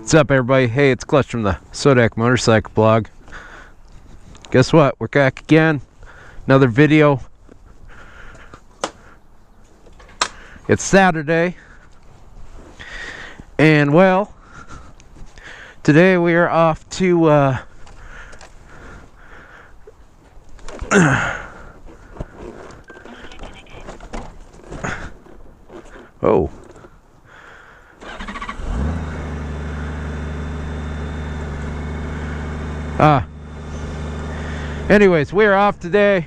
What's up, everybody? Hey, it's Clutch from the Sodak Motorcycle Blog. Guess what? We're back again. Another video. It's Saturday. And, well, today we are off to, oh. Anyways, we're off today.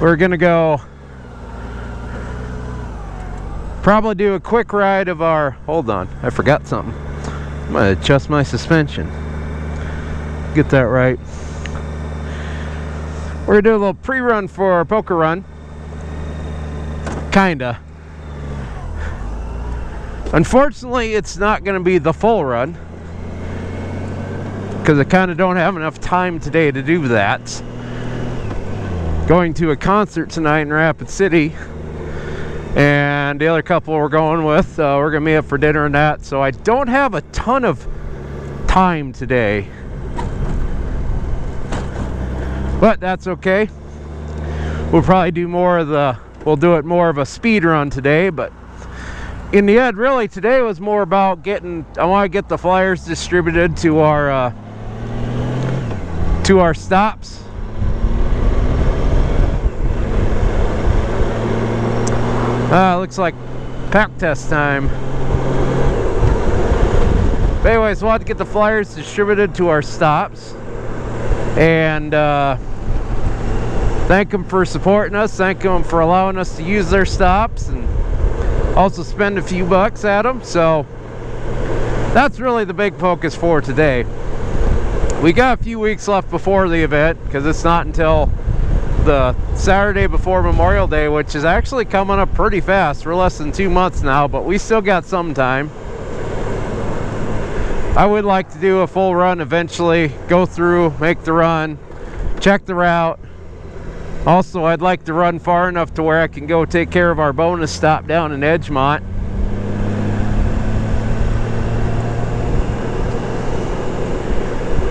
We're gonna go probably do a quick ride of our, hold on, I forgot something. I'm gonna adjust my suspension. Get that right. We're gonna do a little pre-run for our poker run. Kinda. Unfortunately, it's not gonna be the full run, because I kind of don't have enough time today to do that. Going to a concert tonight in Rapid City, and the other couple we're going with, we're gonna meet up for dinner and that, so I don't have a ton of time today, but that's okay. We'll probably do more of the, we'll do it more of a speed run today, but in the end, really today was more about getting, I want to get the flyers distributed to our stops. Looks like pack test time. But anyways, we'll have to get the flyers distributed to our stops, and thank them for supporting us, thank them for allowing us to use their stops, and also spend a few bucks at them. So that's really the big focus for today. We got a few weeks left before the event, because it's not until the Saturday before Memorial Day, which is actually coming up pretty fast. We're less than 2 months now, but we still got some time. I would like to do a full run eventually, go through, make the run, check the route. Also, I'd like to run far enough to where I can go take care of our bonus stop down in Edgemont.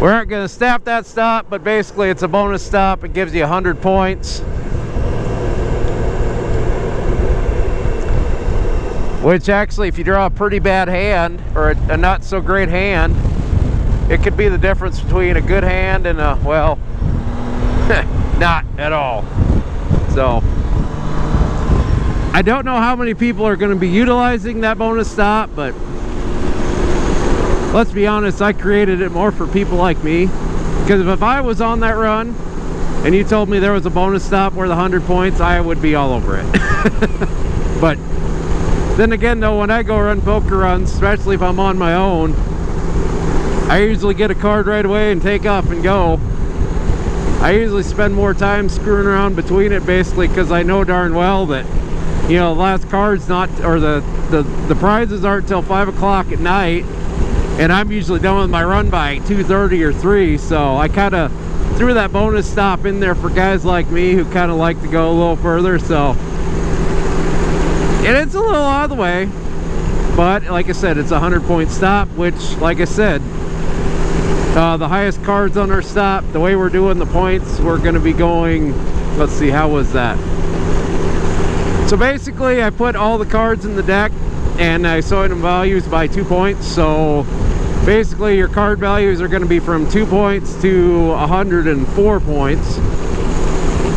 We aren't going to staff that stop, but basically it's a bonus stop. It gives you 100 points. Which actually, if you draw a pretty bad hand, or a not so great hand, it could be the difference between a good hand and a, well, not at all. So, I don't know how many people are going to be utilizing that bonus stop, but let's be honest, I created it more for people like me, because if I was on that run and you told me there was a bonus stop worth 100 points, I would be all over it. But then again though, when I go run poker runs, especially if I'm on my own, I usually get a card right away and take off and go. I usually spend more time screwing around between it, basically because I know darn well that, you know, the last card's not, or the prizes aren't till 5 o'clock at night. And I'm usually done with my run by 2:30 or 3, so I kind of threw that bonus stop in there for guys like me who kind of like to go a little further. So, and it's a little out of the way, but like I said, it's a 100-point stop, which, like I said, the highest cards on our stop, the way we're doing the points, we're going to be going, let's see, how was that? So basically, I put all the cards in the deck, and I sorted them values by 2 points. So basically your card values are going to be from 2 points to 104 points,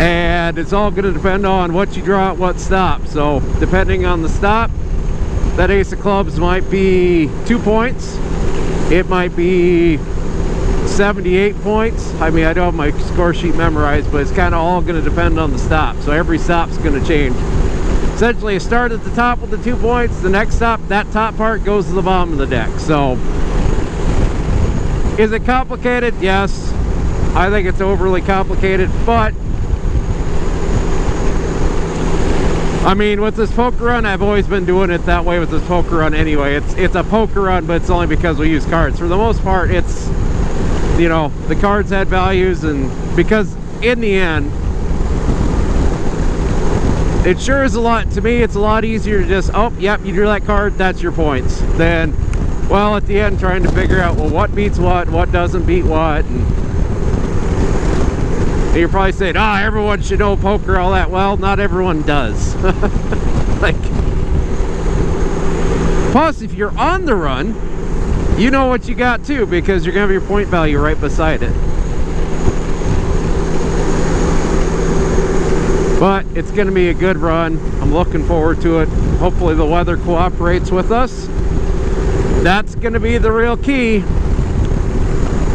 and it's all going to depend on what you draw at what stop. So depending on the stop, that ace of clubs might be 2 points, it might be 78 points. I mean, I don't have my score sheet memorized, but it's kind of all going to depend on the stop. So every stop's going to change. Essentially, you start at the top with the 2 points, the next stop, that top part goes to the bottom of the deck. So, is it complicated? Yes. I think it's overly complicated, but I mean, with this poker run, I've always been doing it that way with this poker run anyway. It's a poker run, but it's only because we use cards. For the most part, it's, you know, the cards had values, and because in the end, it sure is a lot, to me, it's a lot easier to just, oh, yep, you drew that card, that's your points, than well, at the end trying to figure out, well, what beats what doesn't beat what, and you're probably saying, everyone should know poker, all that. Well, not everyone does. Like, plus, if you're on the run, you know what you got too, because you're gonna have your point value right beside it. But it's gonna be a good run. I'm looking forward to it. Hopefully the weather cooperates with us. That's gonna be the real key,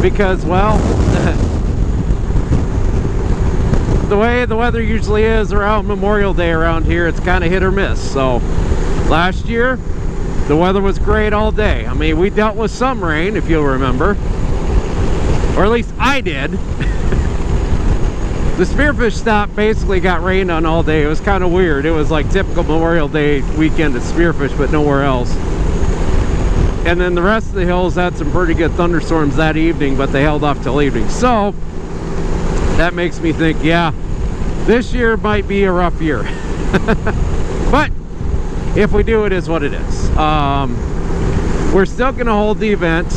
because, well, the way the weather usually is around Memorial Day around here, it's kind of hit or miss. So last year the weather was great all day. I mean, we dealt with some rain, if you'll remember, or at least I did. The spearfish stop basically got rained on all day. It was kind of weird. It was like typical Memorial Day weekend at spearfish, but nowhere else. And then the rest of the hills had some pretty good thunderstorms that evening, but they held off till evening. So that makes me think, yeah, this year might be a rough year. But if we do, it is what it is. We're still going to hold the event.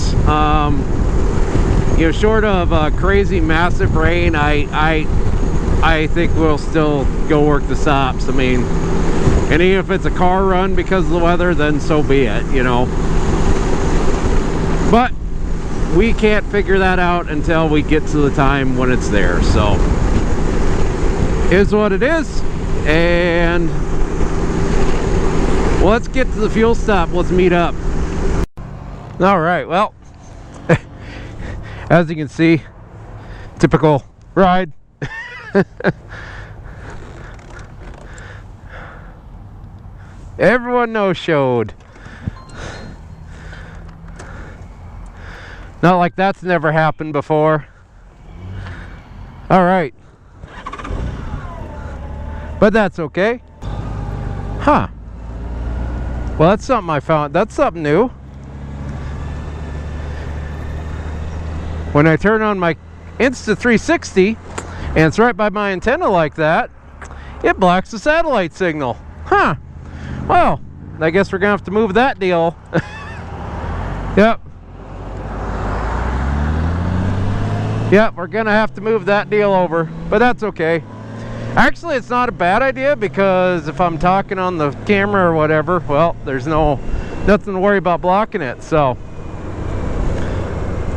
You know, short of crazy massive rain, I think we'll still go work the stops. I mean, and even if it's a car run because of the weather, then so be it, you know. But we can't figure that out until we get to the time when it's there. So is what it is. And well, let's get to the fuel stop. Let's meet up. All right, well, as you can see, typical ride. Everyone no-showed. Not like that's never happened before. All right. But that's okay. Huh. Well, that's something I found. That's something new. When I turn on my Insta360 and it's right by my antenna like that, it blocks the satellite signal. Huh. Well, I guess we're gonna have to move that deal. Yep. Yep, we're gonna have to move that deal over, but that's okay. Actually, it's not a bad idea, because if I'm talking on the camera or whatever, well, there's nothing to worry about blocking it. So,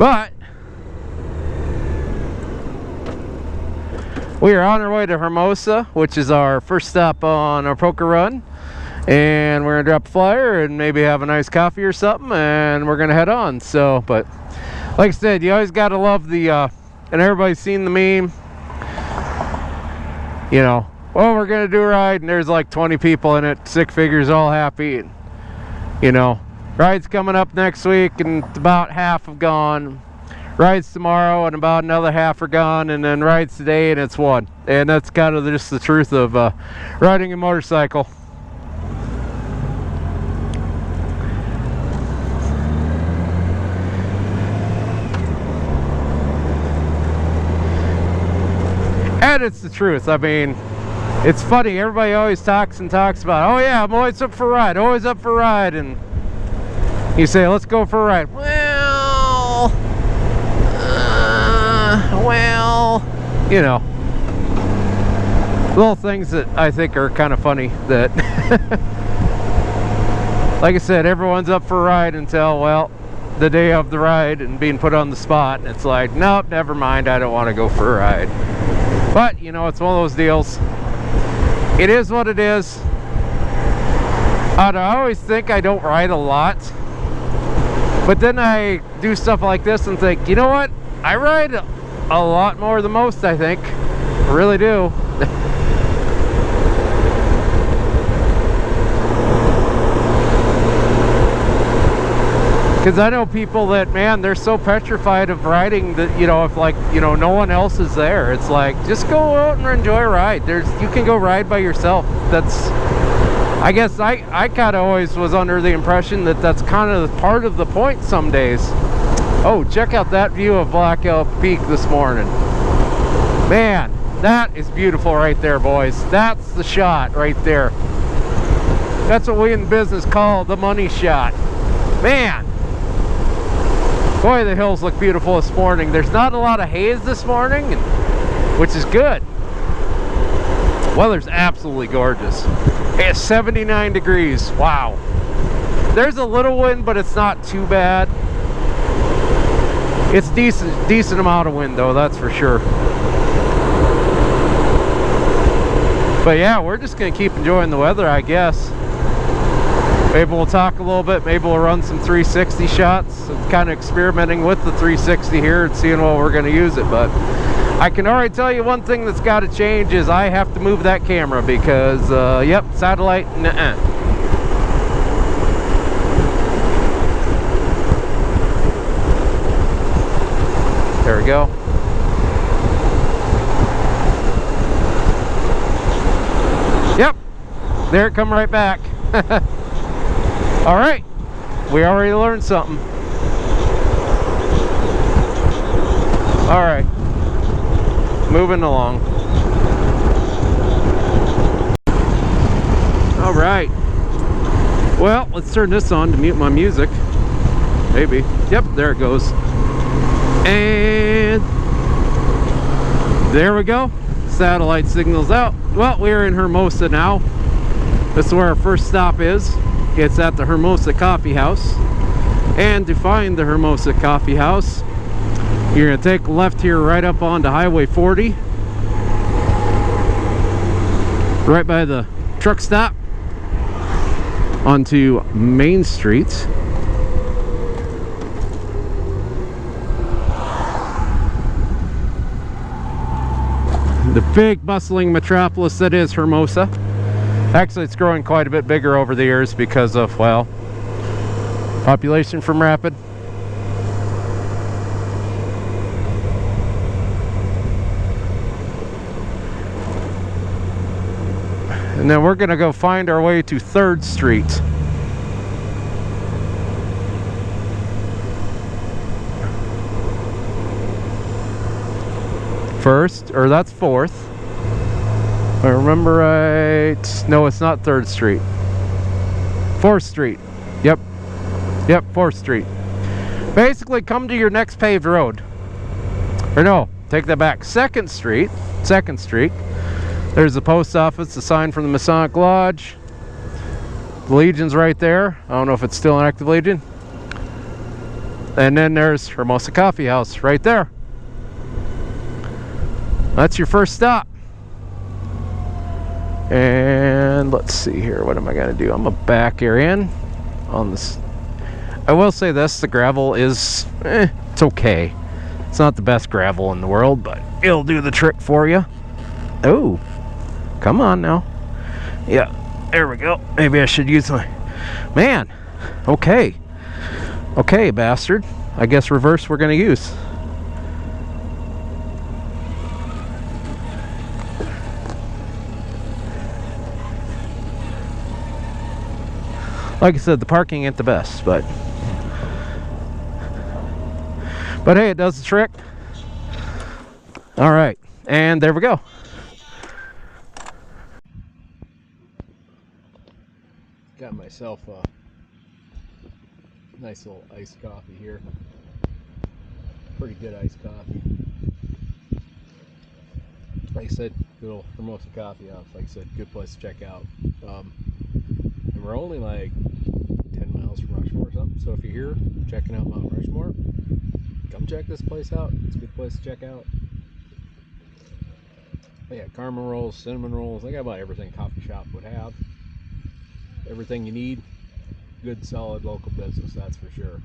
but we are on our way to Hermosa, which is our first stop on our poker run, and we're gonna drop a flyer and maybe have a nice coffee or something, and we're gonna head on. So, but like I said, you always gotta love the and everybody's seen the meme, you know, well, we're gonna do a ride and there's like 20 people in it, sick figures, all happy, and you know, ride's coming up next week and about half have gone, rides tomorrow and about another half are gone, and then rides today and it's one. And that's kind of just the truth of riding a motorcycle. And it's the truth. I mean, it's funny, everybody always talks about, oh yeah, I'm always up for a ride, always up for a ride, and you say, let's go for a ride. Well, you know, little things that I think are kind of funny that like I said, everyone's up for a ride until, well, the day of the ride and being put on the spot, and it's like, nope, never mind, I don't want to go for a ride. But, you know, it's one of those deals. It is what it is. I always think I don't ride a lot, but then I do stuff like this and think, you know what? I ride a lot more than most, I think. I really do. Because I know people that, man, they're so petrified of riding that, you know, if, like, you know, no one else is there, it's like, just go out and enjoy a ride. You can go ride by yourself. That's, I guess I kind of always was under the impression that that's kind of part of the point some days. Oh, check out that view of Black Elk Peak this morning. Man, that is beautiful right there, boys. That's the shot right there. That's what we in business call the money shot. Man. Boy, the hills look beautiful this morning. There's not a lot of haze this morning, which is good. Weather's absolutely gorgeous. It's 79 degrees. Wow. There's a little wind, but it's not too bad. It's decent amount of wind though, that's for sure. But yeah, we're just gonna keep enjoying the weather, I guess. Maybe we'll talk a little bit, maybe we'll run some 360 shots. I'm kind of experimenting with the 360 here and seeing what we're gonna use it, but I can already tell you one thing that's got to change is I have to move that camera because, yep, satellite, nuh-uh. There we go. Yep, there it come right back. All right, we already learned something. All right. Moving along. All right. Well, let's turn this on to mute my music. Maybe. Yep, there it goes. And there we go. Satellite signals out. Well, we're in Hermosa now. This is where our first stop is. It's at the Hermosa Coffee House. And to find the Hermosa Coffee House, you're going to take a left here right up onto Highway 40. Right by the truck stop. Onto Main Street. The big bustling metropolis that is Hermosa. Actually, it's growing quite a bit bigger over the years because of, well, population from Rapid. And then we're gonna go find our way to 3rd Street. First, or that's 4th. If I remember right. No, it's not 3rd Street. 4th Street. Yep. Yep, 4th Street. Basically, come to your next paved road. Or no, take that back. 2nd Street. 2nd Street. There's the post office, the sign from the Masonic Lodge. The Legion's right there. I don't know if it's still an active Legion. And then there's Hermosa Coffee House right there. That's your first stop. And let's see here. What am I going to do? I'm going to back here in on this. I will say this. The gravel is, it's okay. It's not the best gravel in the world, but it'll do the trick for you. Oh. Come on now. Yeah, there we go. Maybe I should use my... Man, okay. Okay, bastard. I guess reverse we're going to use. Like I said, the parking ain't the best, but hey, it does the trick. All right, and there we go. Got myself a nice little iced coffee here. Pretty good iced coffee. Like I said, good old Hermosa Coffee House. Like I said, good place to check out. And we're only like 10 miles from Rushmore or something. So if you're here checking out Mount Rushmore, come check this place out. It's a good place to check out. They got caramel rolls, cinnamon rolls. They got about everything coffee shop would have. Everything you need. Good, solid local business, that's for sure.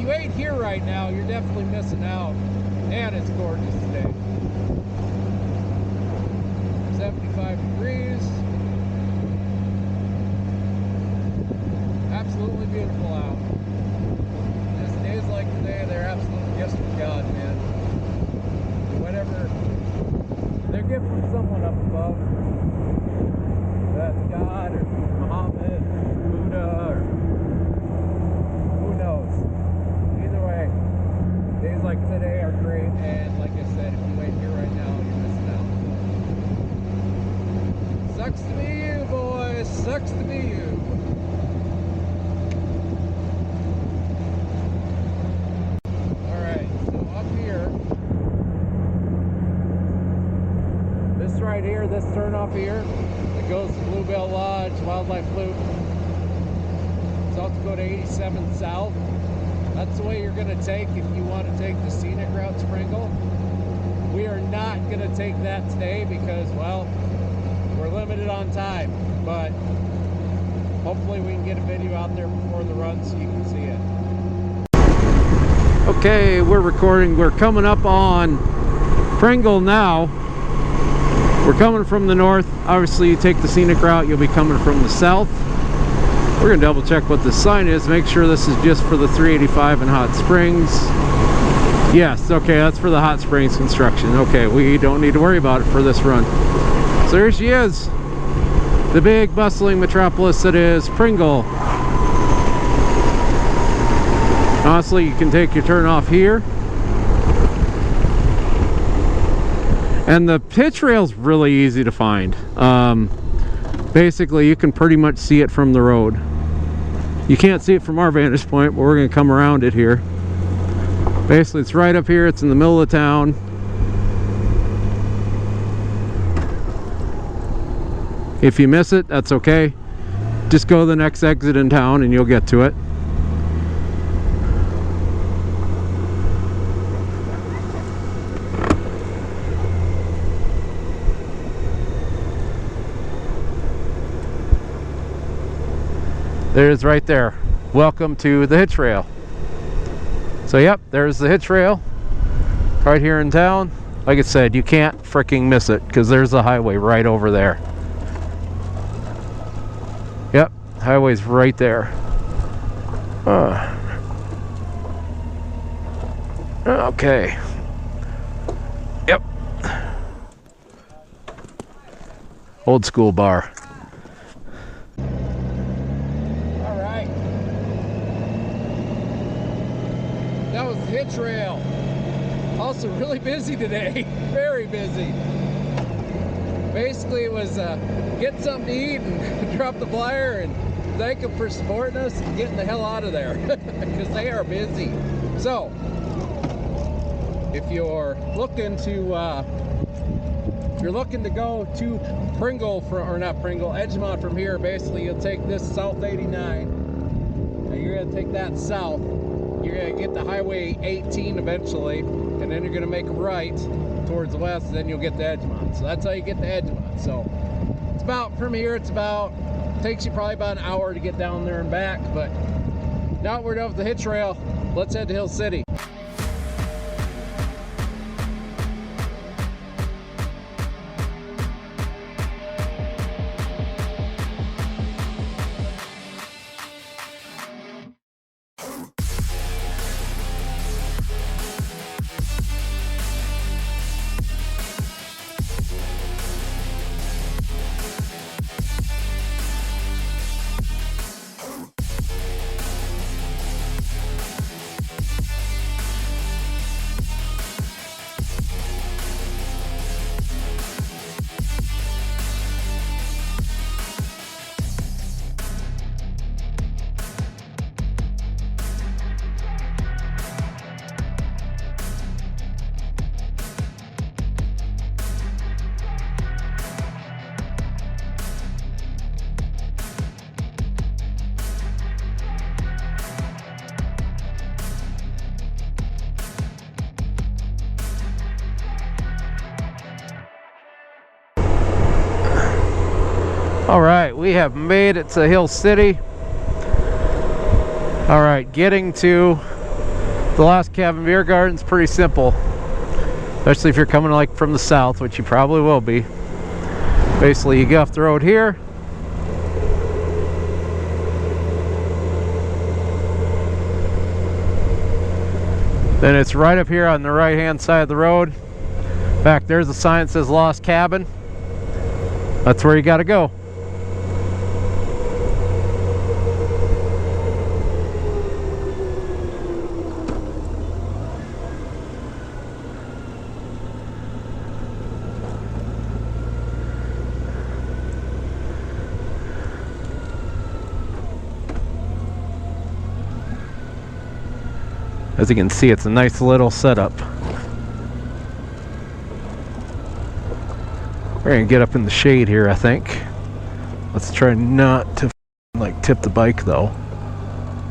you ain't here right now, you're definitely missing out. And it's gorgeous today. 75 degrees. Absolutely beautiful out. Just days like today, they're absolute gifts from God, man. Whatever they're given from someone up above, that's God or Muhammad or Buddha or who knows. Either way, days like today are great, and like I said, if you ain't here right now, you're missing out. Sucks to be you, boys. Sucks to be you. Right here, this turnoff here, it goes to Bluebell Lodge, Wildlife Loop, South Dakota 87 South. That's the way you're going to take if you want to take the scenic route Springle. We are not going to take that today because, well, we're limited on time, but hopefully we can get a video out there before the run so you can see it. Okay, we're recording. We're coming up on Pringle now. We're coming from the north. Obviously, you take the scenic route, you'll be coming from the south. We're going to double check what this sign is. Make sure this is just for the 385 in Hot Springs. Yes, okay, that's for the Hot Springs construction. Okay, we don't need to worry about it for this run. So here she is, the big bustling metropolis that is Pringle. Honestly, you can take your turn off here. And the pitch rail's really easy to find. Basically, you can pretty much see it from the road. You can't see it from our vantage point, but we're going to come around it here. Basically, it's right up here. It's in the middle of town. If you miss it, that's okay. Just go to the next exit in town and you'll get to it. There it is right there. Welcome to the hitch rail. So yep, there's the hitch rail right here in town. Like I said, you can't freaking miss it because there's the highway right over there. Yep, highway's right there. Okay. Yep. Old school bar. That was the hitch rail. Also really busy today. Very busy. Basically it was get something to eat and drop the flyer and thank them for supporting us and getting the hell out of there because they are busy. So if you're looking to go to Pringle or not Pringle, Edgemont from here, basically you'll take this South 89 and you're gonna take that south. You're going to get the Highway 18 eventually, and then you're going to make a right towards the west, and then you'll get to Edgemont. So that's how you get to Edgemont. So it's about, from here, takes you probably about an hour to get down there and back. But now that we're done with the hitch rail, let's head to Hill City. All right, we have made it to Hill City. All right, getting to The Lost Cabin Beer Garden's pretty simple, especially if you're coming like from the south, which you probably will be. Basically, you get off the road here. Then it's right up here on the right hand side of the road. In fact, there's a sign that says Lost Cabin. That's where you got to go. As you can see, it's a nice little setup. We're gonna get up in the shade here, I think. Let's try not to like tip the bike though.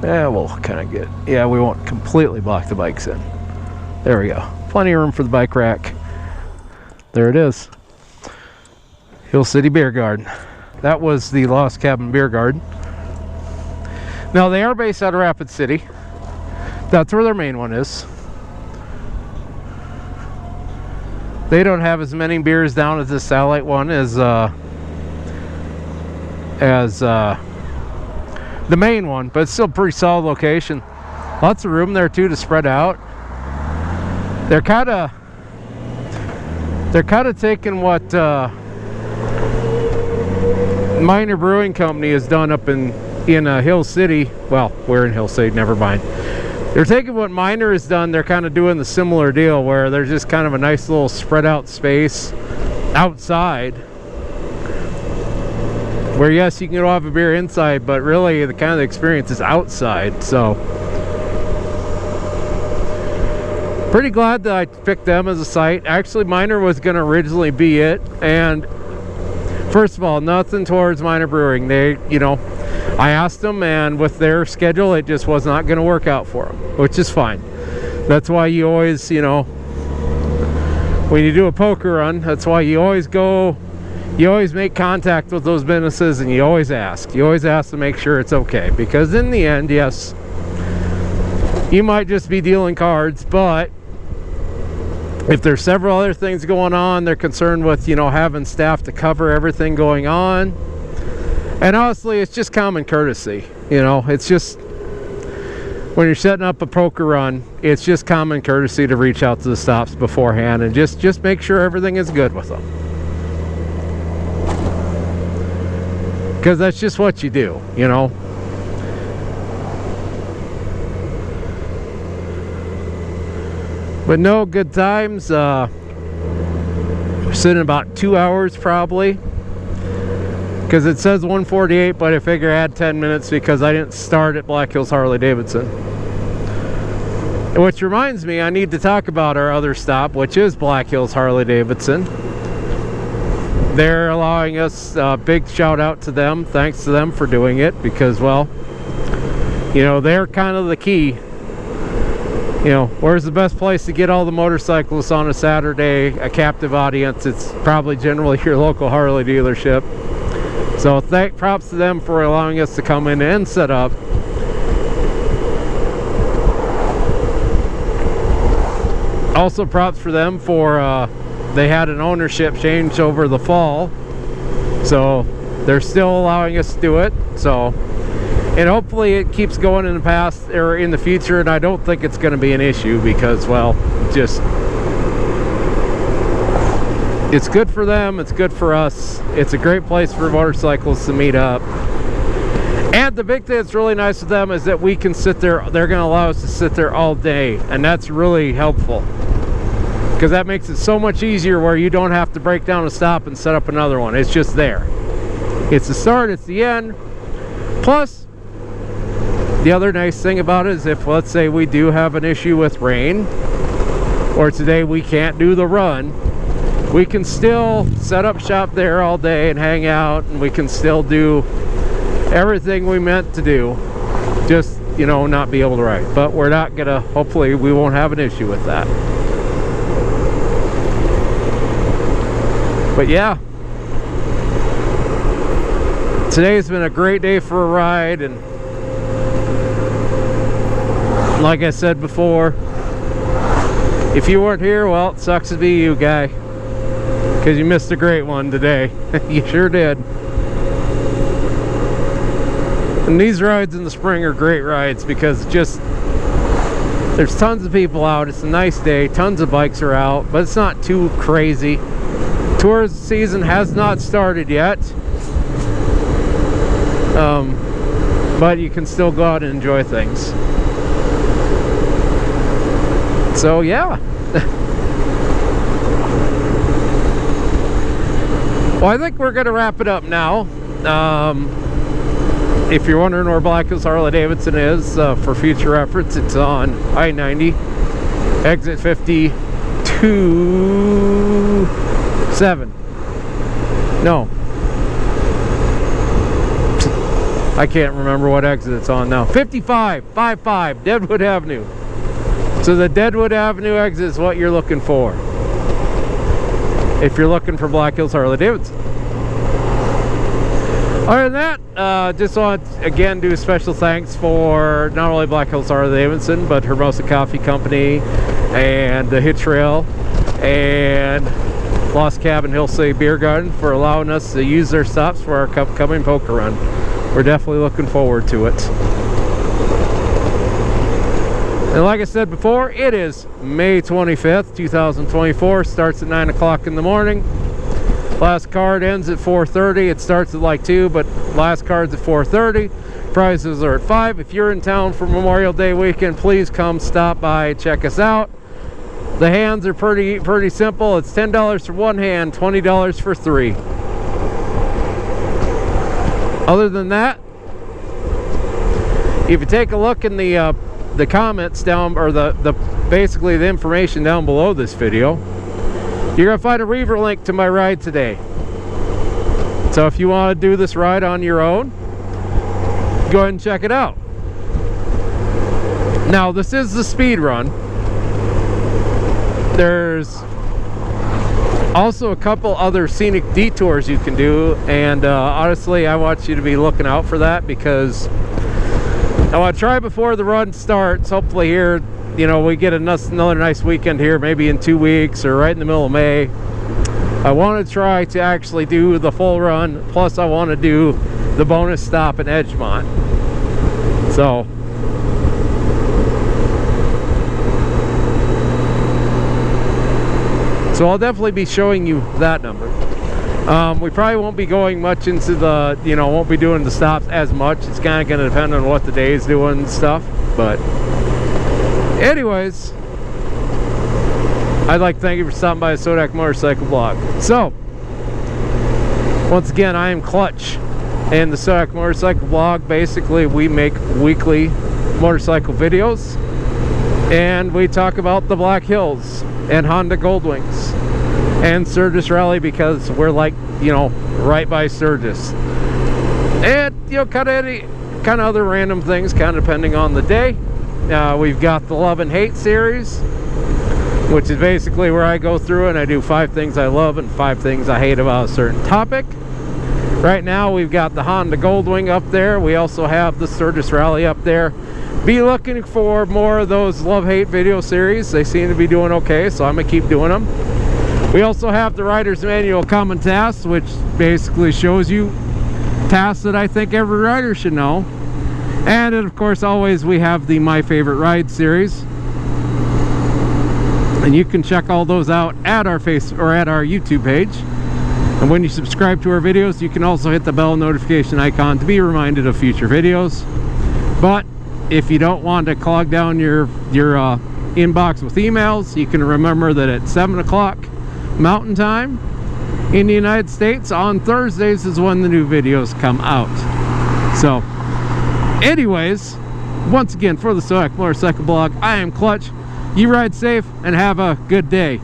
Yeah, we'll kind of get, yeah, we won't completely block the bikes in. There we go. Plenty of room for the bike rack. There it is. Hill City Beer Garden. That was the Lost Cabin Beer Garden. Now they are based out of Rapid City. That's where their main one is. They don't have as many beers down as this satellite one as the main one, but it's still a pretty solid location. Lots of room there too to spread out. They're kind of taking what Minor Brewing Company has done up in Hill City. Well, we're in Hill City, never mind. They're taking what Minor has done, they're kind of doing the similar deal where there's just kind of a nice little spread out space outside where yes, you can go have a beer inside, but really the kind of experience is outside. So pretty glad that I picked them as a site. Actually, Minor was going to originally be it, and first of all, nothing towards Minor Brewing. They, you know, I asked them, and with their schedule, it just was not going to work out for them, which is fine. That's why you always, you know, when you do a poker run, that's why you always go, you always make contact with those businesses, and you always ask. You always ask to make sure it's okay, because in the end, yes, you might just be dealing cards, but if there's several other things going on, they're concerned with, you know, having staff to cover everything going on. And honestly, it's just common courtesy. You know, it's just, when you're setting up a poker run, it's just common courtesy to reach out to the stops beforehand and just make sure everything is good with them. Because that's just what you do, you know. But no, good times. We're sitting about 2 hours probably. Because it says 1:48, but I figure I had 10 minutes because I didn't start at Black Hills Harley Davidson. Which reminds me, I need to talk about our other stop, which is Black Hills Harley Davidson. They're allowing us a big shout out to them. Thanks to them for doing it, because, well, you know, they're kind of the key. You know, where's the best place to get all the motorcyclists on a Saturday, a captive audience? It's probably generally your local Harley dealership. So props to them for allowing us to come in and set up. Also props for them for they had an ownership change over the fall, so they're still allowing us to do it. So, and hopefully it keeps going in the past or in the future, and I don't think it's going to be an issue because, well, just it's good for them, it's good for us. It's a great place for motorcyclists to meet up. And the big thing that's really nice with them is that we can sit there, they're going to allow us to sit there all day, and that's really helpful. Because that makes it so much easier where you don't have to break down a stop and set up another one. It's just there. It's the start, it's the end. Plus, the other nice thing about it is if, let's say, we do have an issue with rain, or today we can't do the run, we can still set up shop there all day and hang out, and we can still do everything we meant to do, just, you know, not be able to ride. But we're not gonna, hopefully we won't have an issue with that. But yeah, today's been a great day for a ride, and Like I said before, if you weren't here, well, it sucks to be you, guy, because you missed a great one today. You sure did. And these rides in the spring are great rides because just there's tons of people out. It's a nice day. Tons of bikes are out, but it's not too crazy. Tourist season has not started yet, but you can still go out and enjoy things. So yeah. Well, I think we're gonna wrap it up now. If you're wondering where Black Hills Harley-Davidson is, for future reference, it's on I-90, exit 52-7. No. I can't remember what exit it's on now. 55, Deadwood Avenue. So the Deadwood Avenue exit is what you're looking for if you're looking for Black Hills Harley-Davidson. Other than that, just want to again do a special thanks for not only Black Hills Harley-Davidson, but Hermosa Coffee Company and the Hitch Trail and Lost Cabin Hillside Beer Garden for allowing us to use their stops for our upcoming poker run. We're definitely looking forward to it. And like I said before, it is May 25th, 2024. Starts at 9 o'clock in the morning. Last card ends at 4:30. It starts at like 2, but last card's at 4:30. Prices are at 5. If you're in town for Memorial Day weekend, please come stop by, check us out. The hands are pretty simple. It's $10 for one hand, $20 for 3. Other than that, if you take a look in the comments down, or basically the information down below this video, you're gonna find a Reaver link to my ride today. So if you want to do this ride on your own, go ahead and check it out. Now, this is the speed run. There's also a couple other scenic detours you can do, and honestly, I want you to be looking out for that, because I want to try before the run starts. Hopefully here, you know, we get another nice weekend here, maybe in 2 weeks or right in the middle of May. I want to try to actually do the full run, plus I want to do the bonus stop in Edgemont. So I'll definitely be showing you that number. We probably won't be going much into the, you know, won't be doing the stops as much. It's kind of going to depend on what the day is doing and stuff. But anyways, I'd like to thank you for stopping by the Sodak Motorcycle Blog. So, once again, I am Clutch, and the Sodak Motorcycle Blog, basically we make weekly motorcycle videos, and we talk about the Black Hills and Honda Goldwings and Sturgis Rally, because we're like, you know, right by Sturgis, and you know, kind of other random things, kind of depending on the day. We've got the Love and Hate series, which is basically where I go through and I do 5 things I love and 5 things I hate about a certain topic. Right now we've got the Honda Goldwing up there. We also have the Sturgis Rally up there. Be looking for more of those love-hate video series. They seem to be doing okay, so I'm gonna keep doing them. We also have the Rider's Manual Common Tasks, which basically shows you tasks that I think every rider should know. And of course, always we have the My Favorite Ride series, and you can check all those out at our YouTube page. And when you subscribe to our videos, you can also hit the bell notification icon to be reminded of future videos. But if you don't want to clog down your inbox with emails, you can remember that at 7 o'clock Mountain Time in the United States on Thursdays is when the new videos come out. So anyways, once again, for the Sodak Motorcycle Blog, I am Clutch. You ride safe and have a good day.